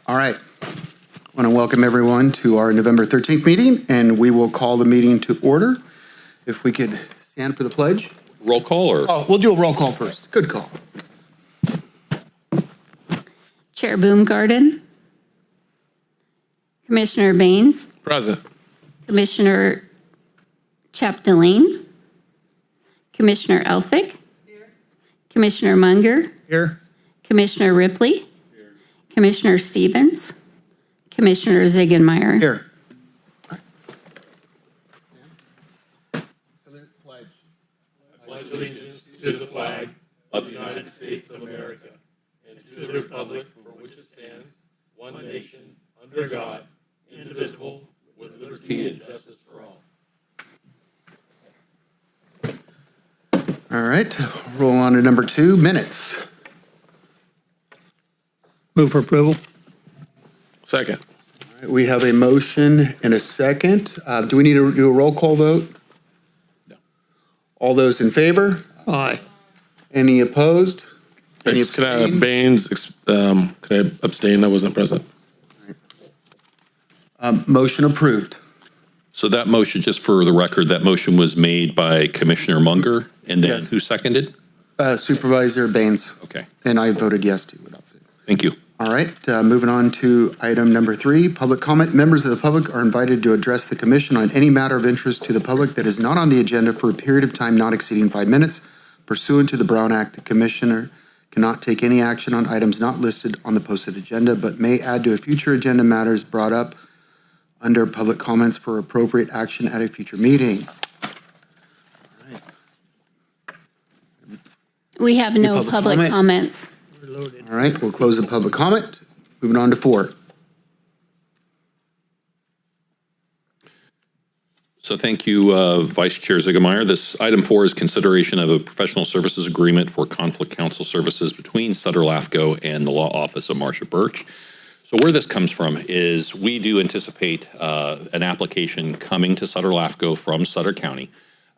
All right. I want to welcome everyone to our November 13th meeting, and we will call the meeting to order. If we could stand for the pledge. Roll call or? Oh, we'll do a roll call first. Good call. Chair Boomgarden, Commissioner Baines, Present. Commissioner Chapdelaine, Commissioner Elphick, Commissioner Munger, Here. Commissioner Ripley, Commissioner Stevens, Commissioner Ziegenmeier. Here. Pledge allegiance to the flag of the United States of America and to the republic for which it stands, one nation, under God, indivisible, with liberty and justice for all. All right. Roll on to number 2, minutes. Move for approval. Second. All right, we have a motion and a second. Do we need to do a roll call vote? No. All those in favor? Aye. Any opposed? Any Can I abstain? Baines, can I abstain? I wasn't present. Motion approved. So that motion, just for the record, that motion was made by Commissioner Munger, and then Yes. who seconded? Supervisor Baines. Okay, And I voted yes too, without saying. thank you. All right, moving on to item number 3, public comment. Members of the public are invited to address the commission on any matter of interest to the public that is not on the agenda for a period of time not exceeding 5 minutes. Pursuant to the Brown Act, the commissioner cannot take any action on items not listed on the posted agenda, but may add to a future agenda matters brought up under public comments for appropriate action at a future meeting. We have no public public comment? comments. We're loaded. All right, we'll close the public comment. Moving on to 4. So thank you, Vice Chair Ziegenmeier. This item 4 is consideration of a professional services agreement for conflict counsel services between Sutter LAFCO and the law office of Marcia Birch. So where this comes from is we do anticipate an application coming to Sutter LAFCO from Sutter County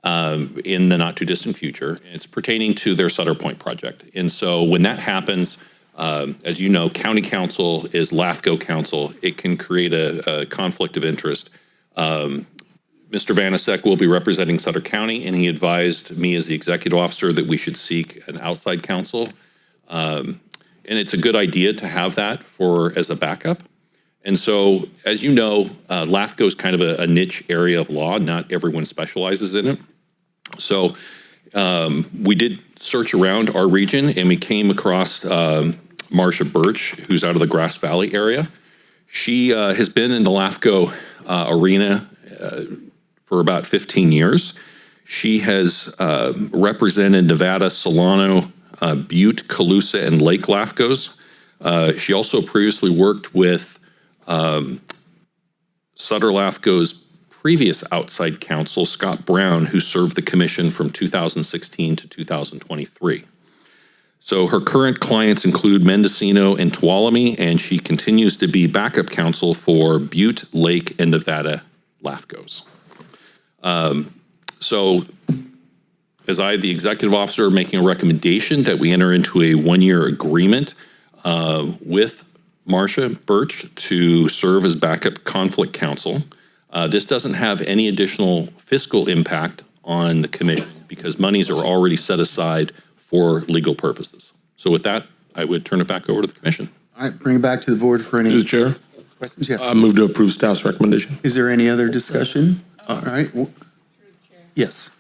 in the not too distant future. It's pertaining to their Sutter Point project. And so when that happens, as you know, county counsel is LAFCO counsel. It can create a conflict of interest. Mr. Vanasek will be representing Sutter County, and he advised me as the executive officer that we should seek an outside counsel. And it's a good idea to have that as a backup. And so, as you know, LAFCO is kind of a niche area of law. Not everyone specializes in it. So we did search around our region, and we came across Marcia Birch, who's out of the Grass Valley area. She has been in the LAFCO arena for about 15 years. She has represented Nevada, Solano, Butte, Colusa, and Lake LAFCOs. She also previously worked with Sutter LAFCO's previous outside counsel, Scott Brown, who served the commission from 2016 to 2023. So her current clients include Mendocino and Tuolumne, and she continues to be backup counsel for Butte, Lake, and Nevada LAFCOs. So as the executive officer, making a recommendation that we enter into a 1-year agreement with Marcia Birch to serve as backup conflict counsel. This doesn't have any additional fiscal impact on the commission because monies are already set aside for legal purposes. So with that, I would turn it back over to the commission. All right, bring it back to the board for any Mr. Chair, questions. Yes. I move to approve staff's recommendation. Is there any other discussion? All right. Yes.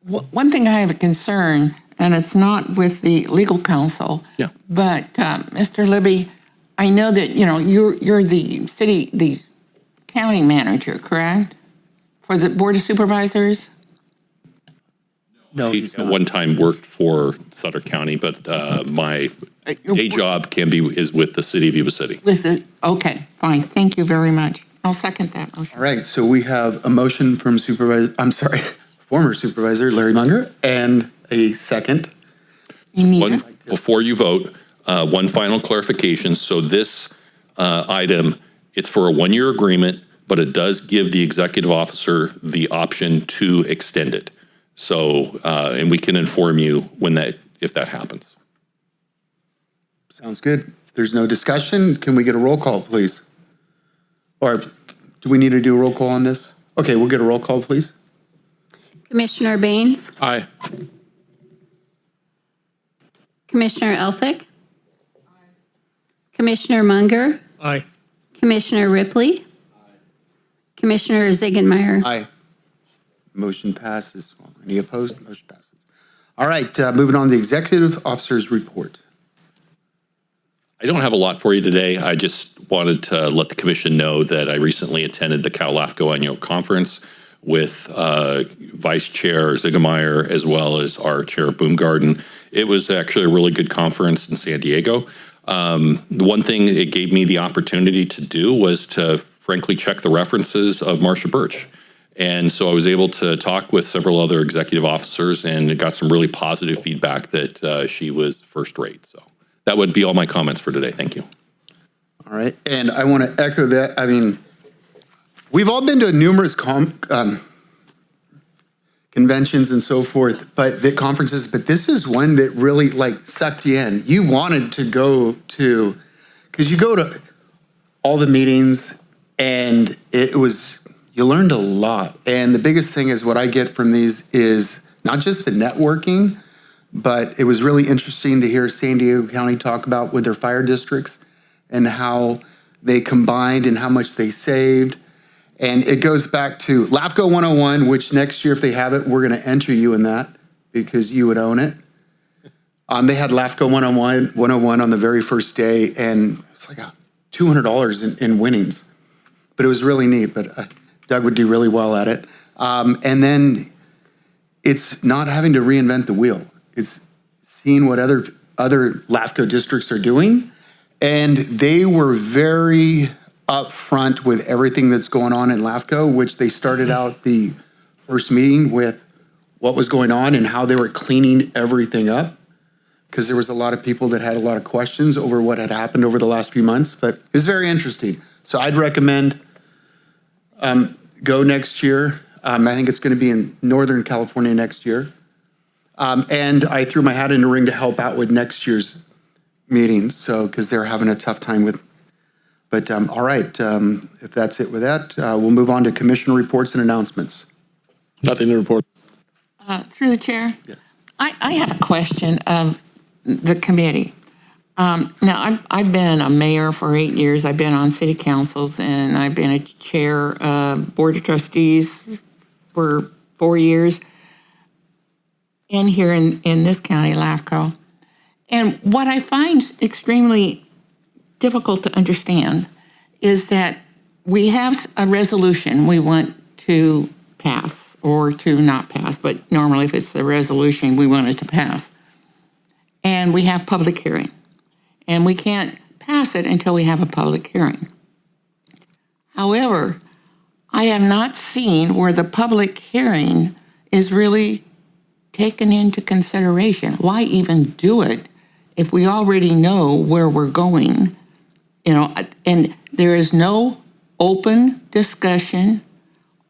One thing I have a concern, and it's not with the legal counsel. Yeah. But Mr. Libby, I know that you're the county manager, correct? For the Board of Supervisors. No, He at one time worked for Sutter County, but my day job is with the city of Yuba City. Okay, fine. Thank you very much. I'll second that motion. All right, so we have a motion from former Supervisor Larry Munger, and a second. Before you vote, one final clarification. So this item, it's for a 1-year agreement, but it does give the executive officer the option to extend it. So, and we can inform you if that happens. Sounds good. If there's no discussion, can we get a roll call, please? Or do we need to do a roll call on this? Okay, we'll get a roll call, please. Commissioner Baines? Aye. Commissioner Elphick? Commissioner Munger? Aye. Commissioner Ripley? Commissioner Ziegenmeyer? Aye. Motion passes. Any opposed? Motion passes. All right, moving on to the executive officer's report. I don't have a lot for you today. I just wanted to let the commission know that I recently attended the LAFCO annual conference with Vice Chair Ziegenmeyer as well as our Chair Boomgarden. It was actually a really good conference in San Diego. The one thing it gave me the opportunity to do was to frankly check the references of Marcia Birch. And so I was able to talk with several other executive officers and got some really positive feedback that she was first rate. So that would be all my comments for today. Thank you. All right, and I want to echo that. I mean, we've all been to numerous conventions and so forth, but the conferences, but this is one that really like sucked you in. You wanted to go to, because you go to all the meetings and it was, you learned a lot. And the biggest thing is what I get from these is not just the networking, but it was really interesting to hear San Diego County talk about with their fire districts and how they combined and how much they saved. And it goes back to LAFCO 101, which next year, if they have it, we're going to enter you in that because you would own it. They had LAFCO 101 on the very first day, and it's like $200 in winnings. But it was really neat, but Doug would do really well at it. And then it's not having to reinvent the wheel. It's seeing what other LAFCO districts are doing. And they were very upfront with everything that's going on in LAFCO, which they started out the first meeting with what was going on and how they were cleaning everything up, because there was a lot of people that had a lot of questions over what had happened over the last few months, but it was very interesting. So I'd recommend go next year. I think it's going to be in Northern California next year. And I threw my hat in the ring to help out with next year's meeting, so because they're having a tough time with. But all right, if that's it with that, we'll move on to commission reports and announcements. Nothing to report. Through the chair? Yes. I have a question of the committee. Now, I've been a mayor for 8 years. I've been on city councils, and I've been a chair of board of trustees for 4 years, and here in this county, LAFCO. And what I find extremely difficult to understand is that we have a resolution we want to pass or to not pass, but normally if it's a resolution, we want it to pass. And we have public hearing. And we can't pass it until we have a public hearing. However, I have not seen where the public hearing is really taken into consideration. Why even do it if we already know where we're going? You know, and there is no open discussion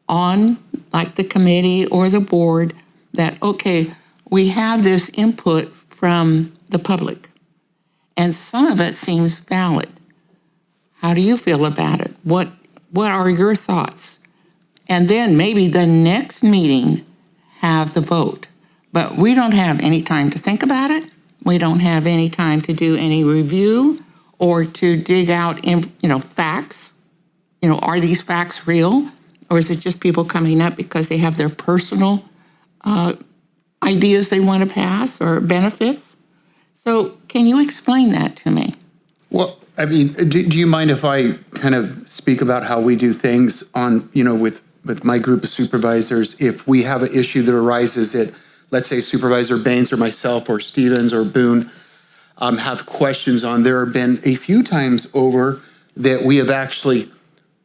on, like the committee or the board, that, okay, we have this input from the public, and some of it seems valid. How do you feel about it? What are your thoughts? And then maybe the next meeting have the vote. But we don't have any time to think about it. We don't have any time to do any review or to dig out, facts. Are these facts real? Or is it just people coming up because they have their personal ideas they want to pass or benefits? So can you explain that to me? Well, I mean, do you mind if I kind of speak about how we do things on, with my group of supervisors? If we have an issue that arises that, let's say Supervisor Baines or myself or Stevens or Boone have questions on, there have been a few times over that we have actually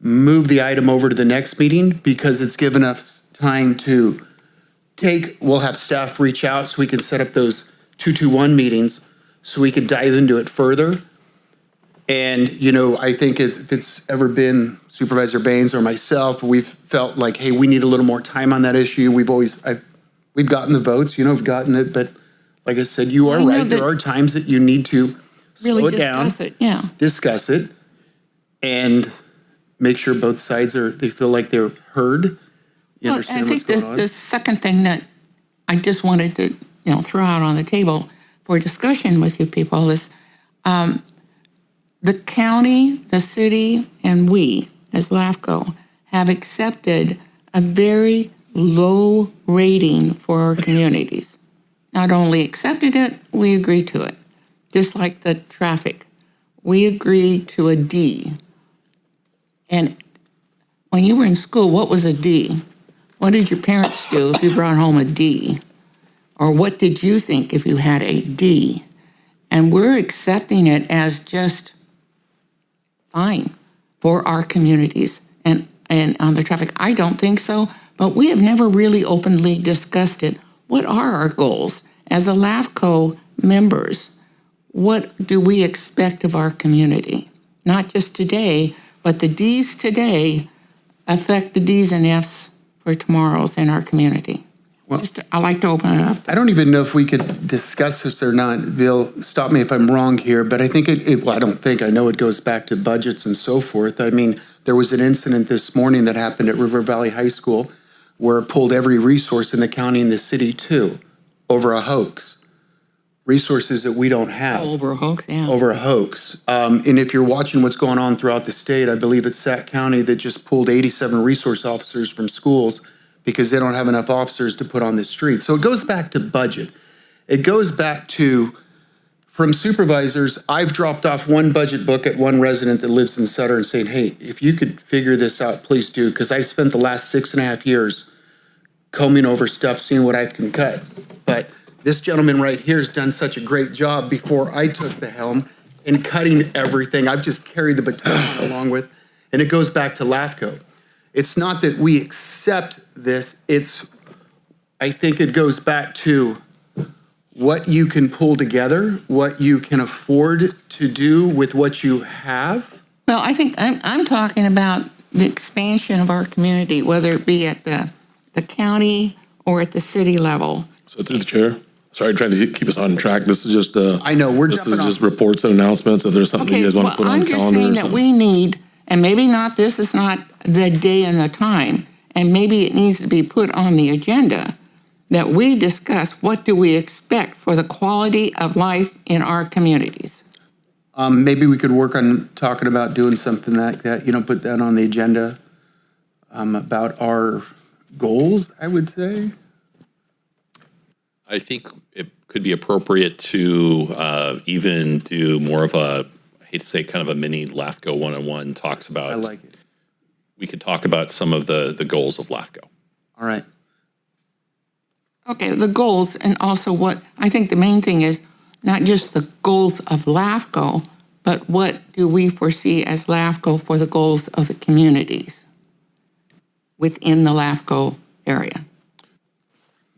moved the item over to the next meeting because it's given us time to we'll have staff reach out so we can set up those 221 meetings so we can dive into it further. And, I think if it's ever been Supervisor Baines or myself, we've felt like, hey, we need a little more time on that issue. We've gotten the votes, we've gotten it, but like I said, you are right. There are times that you need to really slow it down, discuss it, yeah. discuss it, and make sure both sides they feel like they're heard. You Well, understand I what's think going on? the second thing that I just wanted to, throw out on the table for discussion with you people is the county, the city, and we, as LAFCO, have accepted a very low rating for our communities. Not only accepted it, we agreed to it. Just like the traffic. We agreed to a D. And when you were in school, what was a D? What did your parents do if you brought home a D? Or what did you think if you had a D? And we're accepting it as just fine for our communities and on the traffic. I don't think so, but we have never really openly discussed it. What are our goals? As a LAFCO members, what do we expect of our community? Not just today, but the D's today affect the D's and F's for tomorrow's in our community. Well, I like to open it up. I don't even know if we could discuss this or not. Bill, stop me if I'm wrong here, but I think I know it goes back to budgets and so forth. I mean, there was an incident this morning that happened at River Valley High School where it pulled every resource in the county and the city too, over a hoax. Resources that we don't have. Over a hoax, yeah. Over a hoax. And if you're watching what's going on throughout the state, I believe it's Sac County that just pulled 87 resource officers from schools because they don't have enough officers to put on the street. So it goes back to budget. It goes back to, from supervisors, I've dropped off one budget book at one resident that lives in Sutter and saying, hey, if you could figure this out, please do, because I've spent the last 6.5 years combing over stuff, seeing what I can cut. But this gentleman right here has done such a great job before I took the helm in cutting everything. I've just carried the baton along with, and it goes back to LAFCO. It's not that we accept this, I think it goes back to what you can pull together, what you can afford to do with what you have. Well, I think I'm talking about the expansion of our community, whether it be at the county or at the city level. So through the chair, sorry, trying to keep us on track. This is just I know, we're this is jumping just off. reports and announcements. If there's something you guys want to put on the calendar I'm just saying or that something. we need, and maybe not, this is not the day and the time, and maybe it needs to be put on the agenda, that we discuss what do we expect for the quality of life in our communities. Maybe we could work on talking about doing something like that, put that on the agenda about our goals, I would say. I think it could be appropriate to even do more of I hate to say kind of a mini LAFCO 101 talks about. I like it. We could talk about some of the goals of LAFCO. All right. Okay, the goals, and also what, I think the main thing is not just the goals of LAFCO, but what do we foresee as LAFCO for the goals of the communities within the LAFCO area?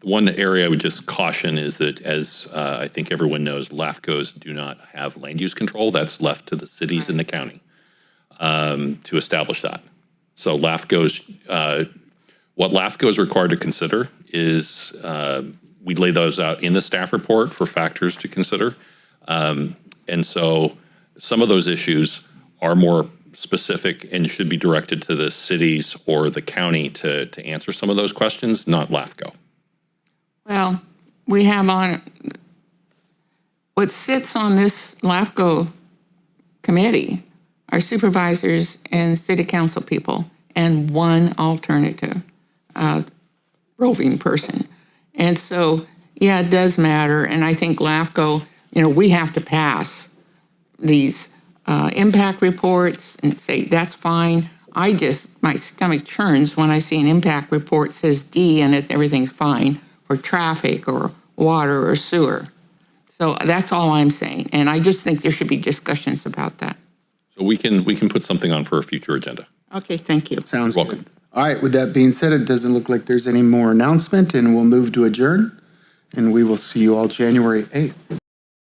One area I would just caution is that, as I think everyone knows, LAFCOs do not have land use control. That's left to the cities and the county to establish that. So LAFCOs, what LAFCO is required to consider is we lay those out in the staff report for factors to consider. And so some of those issues are more specific and should be directed to the cities or the county to answer some of those questions, not LAFCO. Well, we have on, what sits on this LAFCO committee are supervisors and city council people and one alternative roving person. And so, yeah, it does matter. And I think LAFCO, we have to pass these impact reports and say, that's fine. My stomach churns when I see an impact report says D and everything's fine for traffic or water or sewer. So that's all I'm saying. And I just think there should be discussions about that. So we can put something on for a future agenda. Okay, thank you. Sounds Welcome. good. All right, with that being said, it doesn't look like there's any more announcement, and we'll move to adjourn, and we will see you all January 8th.